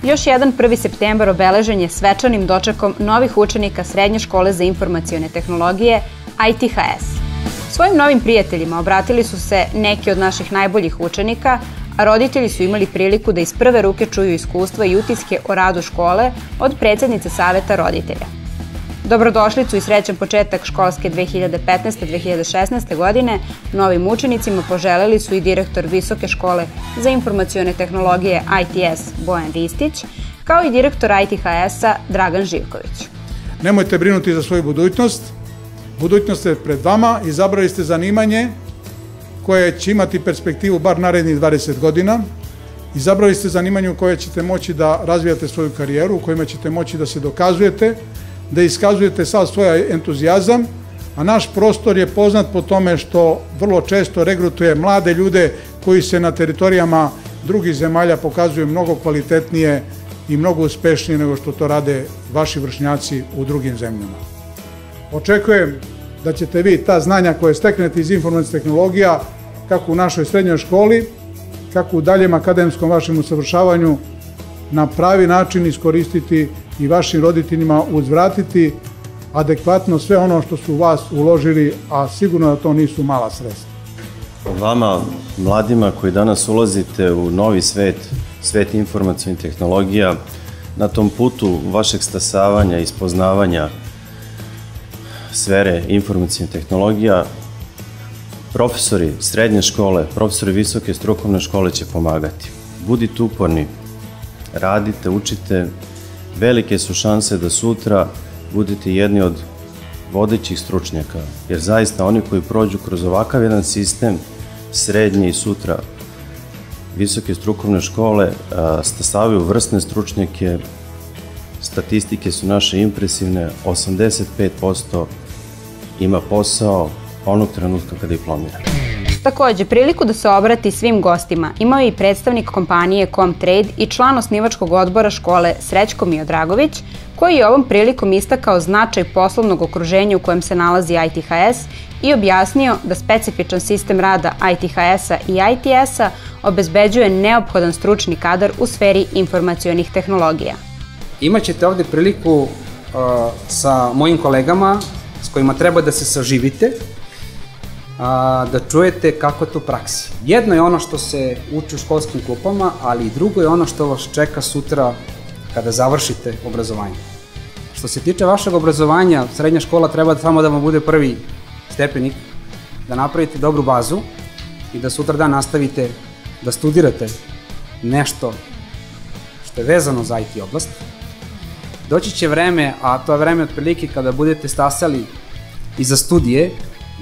Još jedan 1. septembar obeležen je svečanim dočekom novih učenika Srednje škole za informacione tehnologije ITHS. Svojim novim prijateljima obratili su se neki od naših najboljih učenika, a roditelji su imali priliku da iz prve ruke čuju iskustva i utiske o radu škole od predsednice Saveta roditelja. Dobrodošlicu i srećan početak školske 2015-2016. godine novim učenicima poželeli su i direktor Visoke škole za informacione tehnologije ITS Bojan Ristić, kao i direktor ITHS-a Dragan Živković. Nemojte brinuti za svoju budućnost. Budućnost je pred vama. Izabrali ste zanimanje koje će imati perspektivu bar narednih 20 godina. Izabrali ste zanimanje u koje ćete moći da razvijate svoju karijeru, u kojima ćete moći da se dokazujete, da iskazujete sav svoj entuzijazam, a naš prostor je poznat po tome što vrlo često regrutuje mlade ljude koji se na teritorijama drugih zemalja pokazuju mnogo kvalitetnije i mnogo uspešnije nego što to rade vaši vršnjaci u drugim zemljama. Očekujem da ćete vi ta znanja koje steknete iz informacionih tehnologija, kako u našoj srednjoj školi, kako u daljem akademskom vašem usavršavanju, na pravi način iskoristiti i vašim roditeljima uzvratiti adekvatno sve ono što su u vas uložili, a sigurno da to nisu mala sredstva. Vama, mladima koji danas ulazite u novi svet, svet informacionih tehnologija, na tom putu vašeg stasavanja i spoznavanja sfere informacionih tehnologija, profesori srednje škole, profesori visoke strukovne škole će pomagati. Budite uporni, radite, učite, velike su šanse da sutra budete jedni od vodećih stručnjaka, jer zaista oni koji prođu kroz ovakav jedan sistem, srednje i sutra visoke strukovne škole, stasavaju vrsne stručnjake, statistike su naše impresivne, 85% ima posao onog trenutka kada diplomira. Takođe, priliku da se obrati svim gostima imao je i predstavnik kompanije Comtrade i član osnivačkog odbora škole Srećko Miodragović, koji je ovom prilikom istakao značaj poslovnog okruženja u kojem se nalazi ITHS i objasnio da specifičan sistem rada ITHS-a i ITS-a obezbeđuje neophodan stručni kadar u sferi informacionih tehnologija. Imaćete ovde priliku sa mojim kolegama s kojima treba da se saživite, da čujete kako je to u praksi. Jedno je ono što se uči u školskim klupama, ali i drugo je ono što vas čeka sutra kada završite obrazovanje. Što se tiče vašeg obrazovanja, srednja škola treba samo da vam bude prvi stepenik, da napravite dobru bazu i da sutra dan nastavite da studirate nešto što je vezano za IT oblast. Doći će vreme, a to je vreme otprilike kada budete stasali i za studije,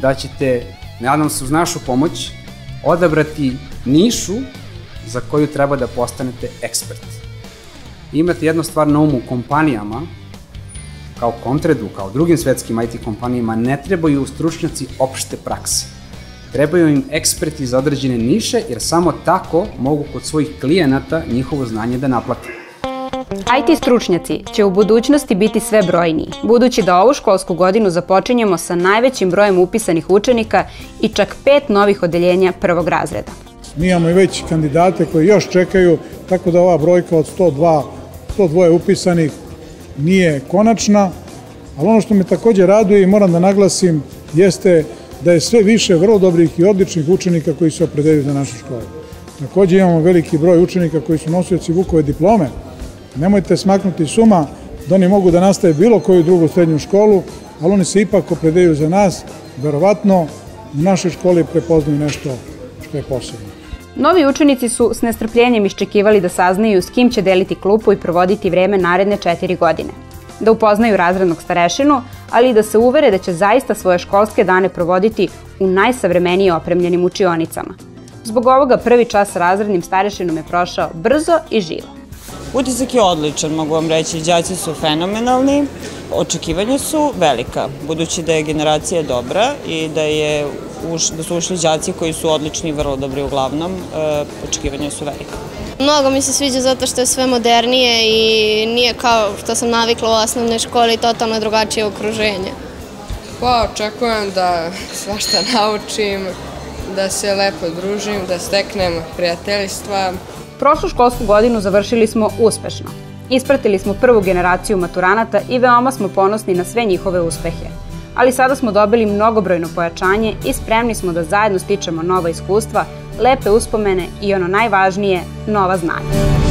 da ćete, nadam se uz našu pomoć, odabrati nišu za koju treba da postanete ekspert. Imate jednu stvar na umu, kompanijama, kao Comtrade-u, kao drugim svetskim IT kompanijama, ne trebaju stručnjaci opšte prakse. Trebaju im eksperti za određene niše, jer samo tako mogu kod svojih klijenata njihovo znanje da naplate. IT stručnjaci će u budućnosti biti sve brojniji, budući da ovu školsku godinu započinjemo sa najvećim brojem upisanih učenika i čak 5 novih odeljenja prvog razreda. Mi imamo i već kandidate koji još čekaju, tako da ova brojka od 102 upisanih nije konačna, ali ono što me takođe raduje i moram da naglasim jeste da je sve više vrlo dobrih i odličnih učenika koji se opredeljuju za našu školu. Takođe imamo veliki broj učenika koji su nosioci Vukove diplome. Nemojte smaknuti s uma da oni mogu da nastave bilo koju drugu srednju školu, ali oni se ipak opredeljuju za nas. Verovatno u našoj školi prepoznaju nešto što je posebno. Novi učenici su s nestrpljenjem iščekivali da saznaju s kim će deliti klupu i provoditi vreme naredne 4 godine. Da upoznaju razrednog starešinu, ali i da se uvere da će zaista svoje školske dane provoditi u najsavremenije opremljenim učionicama. Zbog ovoga prvi čas sa razrednim starešinom je prošao brzo i živo. Utisak je odličan, mogu vam reći, đaci su fenomenalni, očekivanja su velika, budući da je generacija dobra i da su ušli đaci koji su odlični i vrlo dobri uglavnom, očekivanja su velika. Mnogo mi se sviđa zato što je sve modernije i nije kao što sam navikla u osnovnoj školi, totalno drugačije okruženje. Pa očekujem da svašta naučim, da se lepo družim, da steknem prijateljstva. Prošlu školsku godinu završili smo uspešno. Ispratili smo prvu generaciju maturanata i veoma smo ponosni na sve njihove uspehe. Ali sada smo dobili mnogobrojno pojačanje i spremni smo da zajedno stičemo nova iskustva, lepe uspomene i ono najvažnije, nova znanja.